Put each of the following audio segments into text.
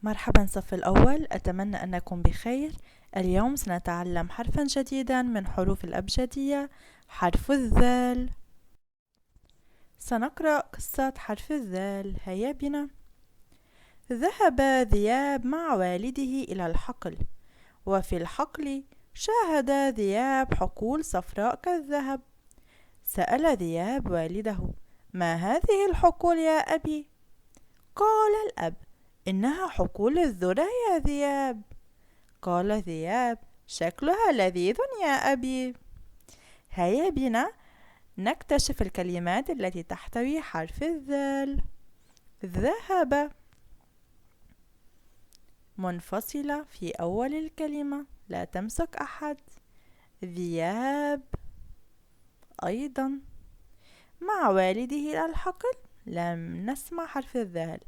مرحبا صف الأول، أتمنى أنكم بخير. اليوم سنتعلم حرفا جديدا من حروف الأبجدية، حرف الذال. سنقرأ قصة حرف الذال. هيا بنا. ذهب ذياب مع والده إلى الحقل، وفي الحقل شاهد ذياب حقول صفراء كالذهب. سأل ذياب والده: ما هذه الحقول يا أبي؟ قال الأب: إنها حقول الذرة يا ذياب. قال ذياب: شكلها لذيذ يا أبي. هيا بنا نكتشف الكلمات التي تحتوي حرف الذال. ذهب منفصلة في أول الكلمة، لا تمسك أحد. ذياب أيضا. مع والده إلى الحقل، لم نسمع حرف الذال.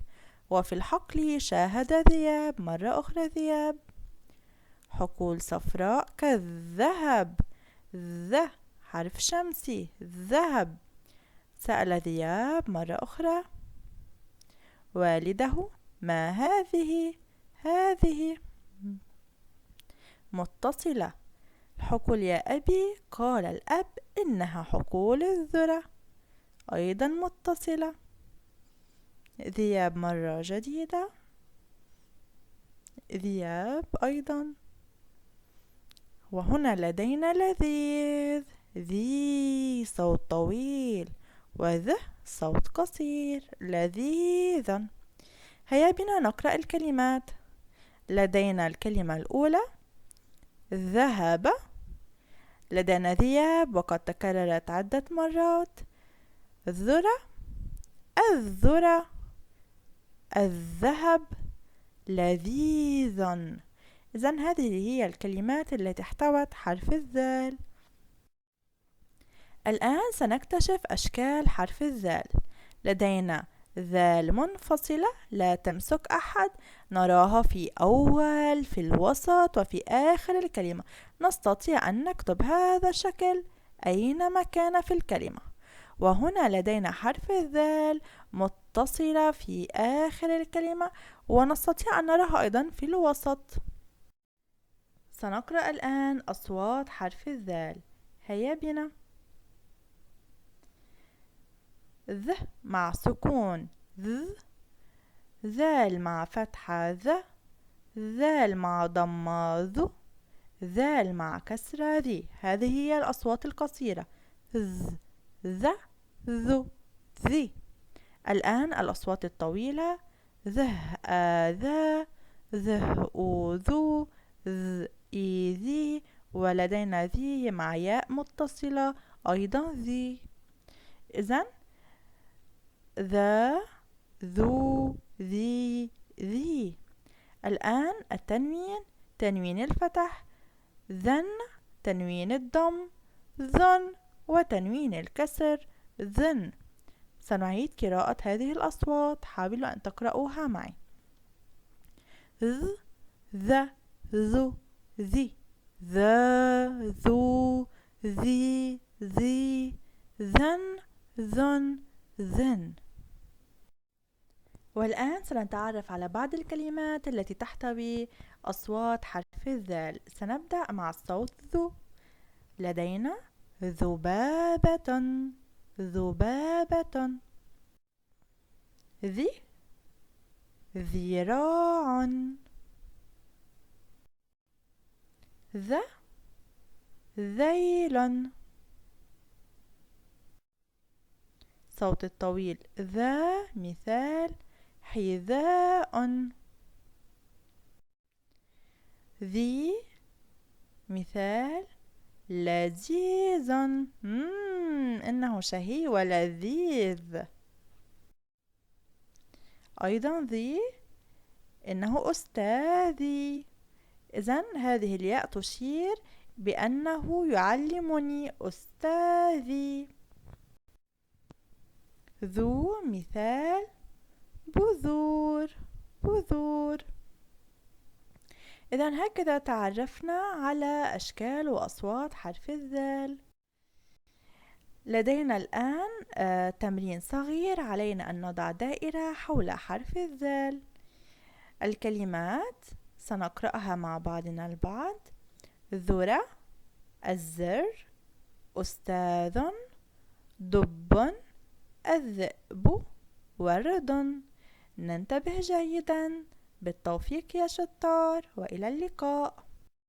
وفي الحقل شاهد ذياب، مرة أخرى ذياب. حقول صفراء كالذهب، ذ حرف شمسي، ذهب. سأل ذياب مرة أخرى والده: ما هذه؟ هذه متصلة. حقول يا أبي. قال الأب: إنها حقول الذرة، أيضا متصلة. ذياب مرة جديدة، ذياب أيضا. وهنا لدينا لذيذ، ذي صوت طويل، وذ صوت قصير، لذيذا. هيا بنا نقرأ الكلمات. لدينا الكلمة الأولى ذهب، لدينا ذياب وقد تكررت عدة مرات. ذرة، الذرة، الذهب، لذيذا. إذن هذه هي الكلمات التي احتوت حرف الذال. الآن سنكتشف أشكال حرف الذال. لدينا ذال منفصلة لا تمسك أحد، نراها في أول، في الوسط، وفي آخر الكلمة. نستطيع أن نكتب هذا الشكل أينما كان في الكلمة. وهنا لدينا حرف الذال متصلة في آخر الكلمة، ونستطيع أن نراها أيضا في الوسط. سنقرأ الآن أصوات حرف الذال. هيا بنا. ذ مع سكون ذ، ذال مع فتحة ذ، ذال مع ضمة ذو، ذال مع كسرة ذي. هذه هي الأصوات القصيرة: ذ، ذ، ذو، ذي. الآن الأصوات الطويلة: ذه، ذا، ذه، ذو، ذ، ذي. ولدينا ذي مع ياء متصلة أيضا ذي. إذن ذا، ذو، ذي، ذي. الآن التنوين: تنوين الفتح ذن، تنوين الضم ذن، وتنوين الكسر ذن. سنعيد قراءة هذه الأصوات، حاولوا أن تقرأوها معي. ذ، ذا، ذو، ذي، ذا، ذو، ذي، ذي، ذن، ذن، ذن. والآن سنتعرف على بعض الكلمات التي تحتوي أصوات حرف الذال. سنبدأ مع الصوت ذو. لدينا ذبابة، ذبابة. ذي، ذراع. ذا، ذيل. صوت الطويل ذا، مثال حذاء. ذي، مثال لذيذ، إنه شهي ولذيذ. أيضا ذي، إنه أستاذي. إذن هذه الياء تشير بأنه يعلمني، أستاذي. ذو، مثال بذور، بذور. إذن هكذا تعرفنا على أشكال وأصوات حرف الذال. لدينا الآن تمرين صغير. علينا أن نضع دائرة حول حرف الذال. الكلمات سنقرأها مع بعضنا البعض: ذرة، الزر، أستاذ، دب، الذئب، ورد. ننتبه جيدا. بالتوفيق يا شطار، وإلى اللقاء.